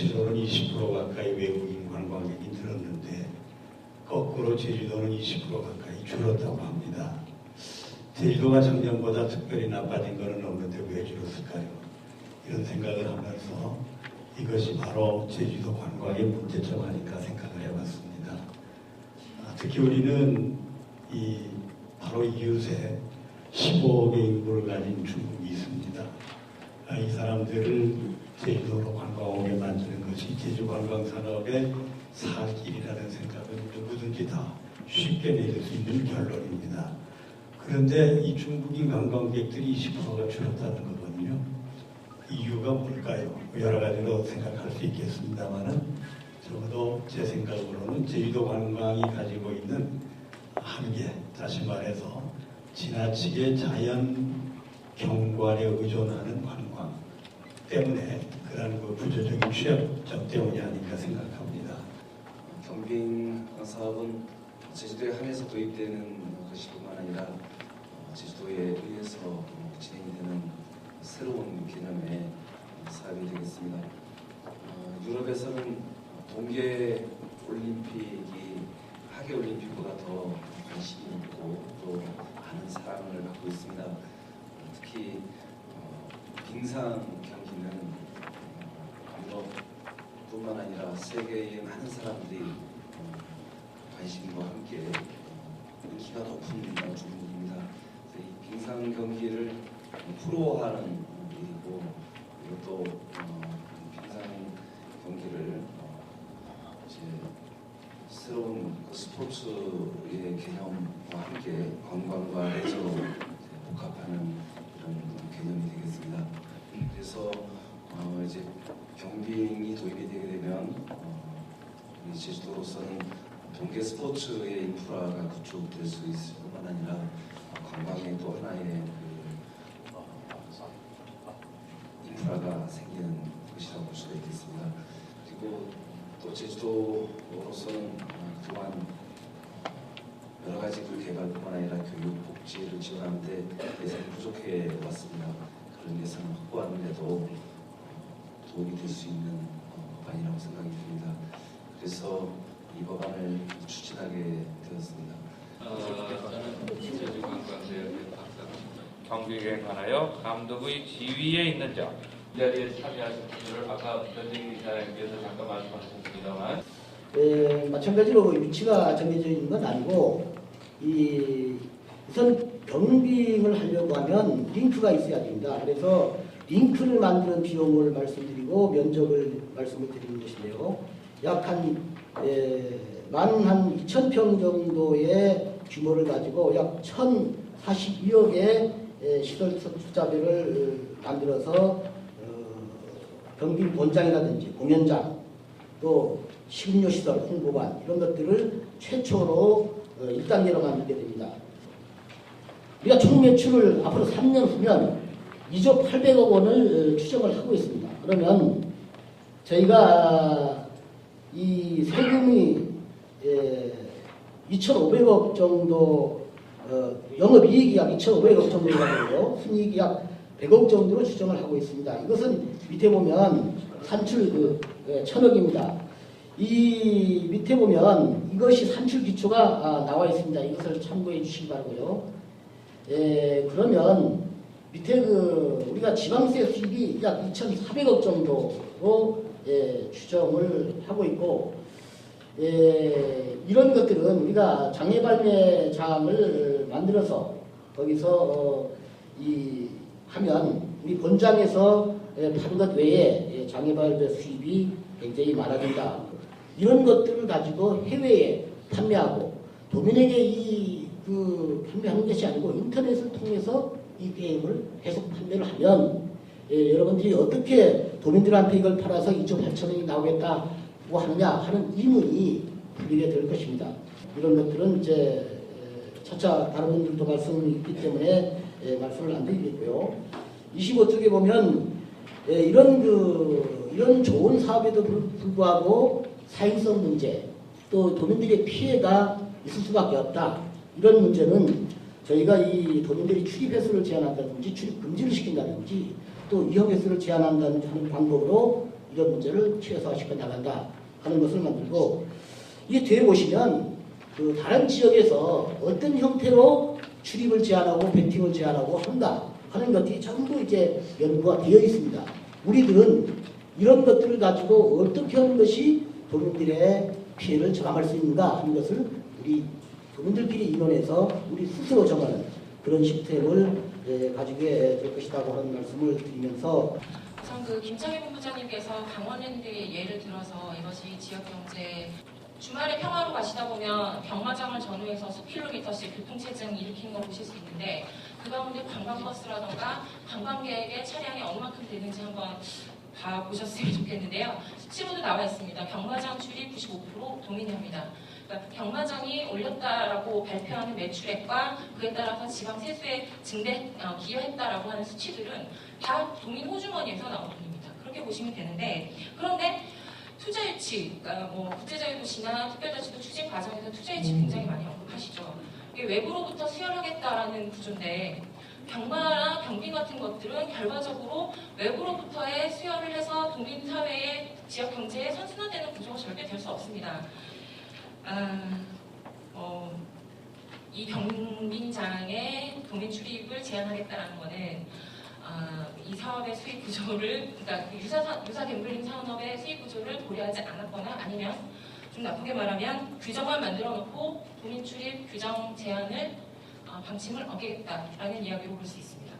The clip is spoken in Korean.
수치로는 20% 가까이 외국인 관광객이 늘었는데 거꾸로 제주도는 20% 가까이 줄었다고 합니다. 제주도가 작년보다 특별히 나빠진 것은 없는데 왜 줄었을까요? 이런 생각을 하면서 이것이 바로 제주도 관광의 문제점 아닌가 생각을 해봤습니다. 특히 우리는 바로 이웃에 15억의 인구를 가진 중국이 있습니다. 이 사람들을 제주도로 관광 오게 만드는 것이 제주 관광 산업의 살 길이라는 생각은 누구든지 다 쉽게 내릴 수 있는 결론입니다. 그런데 이 중국인 관광객들이 20%가 줄었다는 거거든요. 이유가 뭘까요? 여러 가지로 생각할 수 있겠습니다만은 적어도 제 생각으로는 제주도 관광이 가지고 있는 한계, 다시 말해서 지나치게 자연 경관에 의존하는 관광 때문에 그런 구조적인 취약점 때문이 아닌가 생각합니다. 경비행 사업은 제주도에 한해서 도입되는 것이뿐만 아니라 제주도에 의해서 진행이 되는 새로운 개념의 사업이 되겠습니다. 유럽에서는 동계 올림픽이 하계 올림픽보다 더 관심이 있고 또 많은 사랑을 받고 있습니다. 특히 빙상 경기는 유럽뿐만 아니라 세계의 많은 사람들이 관심과 함께 인기가 높은 종목입니다. 이 빙상 경기를 프로화하는 일이고 그리고 또 빙상 경기를 이제 새로운 스포츠의 개념과 함께 관광과 레저로 복합하는 이런 개념이 되겠습니다. 그래서 이제 경비행이 도입이 되게 되면 우리 제주도로서는 동계 스포츠의 인프라가 구축될 수 있을 뿐만 아니라 관광의 또 하나의 인프라가 생기는 것이라고 볼 수가 있겠습니다. 그리고 또 제주도로서는 그동안 여러 가지 개발뿐만 아니라 교육, 복지를 지원하는데 예산이 부족해 왔습니다. 그런 예산을 확보하는데도 도움이 될 수 있는 법안이라고 생각이 듭니다. 그래서 이 법안을 추진하게 되었습니다. 저는 제주관광대학교 박사입니다. 경비행에 관하여 감독의 지위에 있는 점, 이 자리에 참여하신 분들을 아까 변정희 이사님께서 잠깐 말씀하셨습니다만 마찬가지로 위치가 정해져 있는 건 아니고 우선 경비행을 하려고 하면 링크가 있어야 됩니다. 그래서 링크를 만드는 비용을 말씀드리고 면적을 말씀을 드리는 것인데요. 약 한 2,000평 정도의 규모를 가지고 약 1,042억의 시설 투자비를 만들어서 경비 본장이라든지 공연장 또 식음료 시설, 홍보관 이런 것들을 최초로 1단계로 만들게 됩니다. 우리가 총 매출을 앞으로 3년 후면 2조 800억 원을 추정을 하고 있습니다. 그러면 저희가 이 세금이 2,500억 정도 영업이익이 약 2,500억 정도가 되고요. 순이익이 약 100억 정도로 추정을 하고 있습니다. 이것은 밑에 보면 산출 1,000억입니다. 이 밑에 보면 이것이 산출 기초가 나와 있습니다. 이것을 참고해 주시기 바라고요. 그러면 밑에 우리가 지방세 수입이 약 2,400억 정도로 추정을 하고 있고 이런 것들은 우리가 장외발매장을 만들어서 거기서 하면 우리 본장에서 파는 것 외에 장외발매 수입이 굉장히 많아진다. 이런 것들을 가지고 해외에 판매하고 도민에게 판매하는 것이 아니고 인터넷을 통해서 이 게임을 계속 판매를 하면 여러분들이 어떻게 도민들한테 이걸 팔아서 2조 8천원이 나오겠다고 하느냐 하는 의문이 풀리게 될 것입니다. 이런 것들은 이제 차차 다른 분들도 말씀이 있기 때문에 말씀을 안 드리겠고요. 25쪽에 보면 이런 좋은 사업에도 불구하고 사행성 문제 또 도민들의 피해가 있을 수밖에 없다. 이런 문제는 저희가 이 도민들이 출입 횟수를 제한한다든지 출입 금지를 시킨다든지 또 위험 횟수를 제한한다는 방법으로 이런 문제를 최소화시켜 나간다 하는 것을 만들고, 이게 뒤에 보시면 그 다른 지역에서 어떤 형태로 출입을 제한하고 베팅을 제한하고 한다 하는 것들이 전부 이제 연구가 되어 있습니다. 우리들은 이런 것들을 가지고 어떻게 하는 것이 도민들의 피해를 저감할 수 있는가 하는 것을 우리 도민들끼리 의논해서 우리 스스로 정하는 그런 시스템을 가지게 될 것이라고 하는 말씀을 드리면서, 우선 그 김창희 본부장님께서 강원랜드의 예를 들어서 이것이 지역경제, 주말에 평화로 가시다 보면 병마장을 전후해서 수 킬로미터씩 교통체증 일으키는 걸 보실 수 있는데, 그 가운데 관광버스라던가 관광객의 차량이 어느 만큼 되는지 한번 봐보셨으면 좋겠는데요. 수치로도 나와 있습니다. 병마장 출입 95% 도민이 합니다. 그러니까 병마장이 올렸다라고 발표하는 매출액과 그에 따라서 지방 세수에 기여했다라고 하는 수치들은 다 도민 호주머니에서 나온 돈입니다. 그렇게 보시면 되는데, 그런데 투자유치, 그러니까 뭐 국제자유도시나 특별자치도 추진 과정에서 투자유치 굉장히 많이 언급하시죠. 이게 외부로부터 수혈하겠다라는 구조인데, 병마나 병빈 같은 것들은 결과적으로 외부로부터의 수혈을 해서 도민 사회의 지역 경제에 선순환되는 구조가 절대 될 수 없습니다. 이 병빈장의 도민 출입을 제한하겠다는 것은 이 사업의 수익 구조를, 그러니까 유사 갬블링 산업의 수익 구조를 고려하지 않았거나, 아니면 좀 나쁘게 말하면 규정만 만들어 놓고 도민 출입 규정 제한을 방침을 어기겠다라는 이야기로 볼 수 있습니다.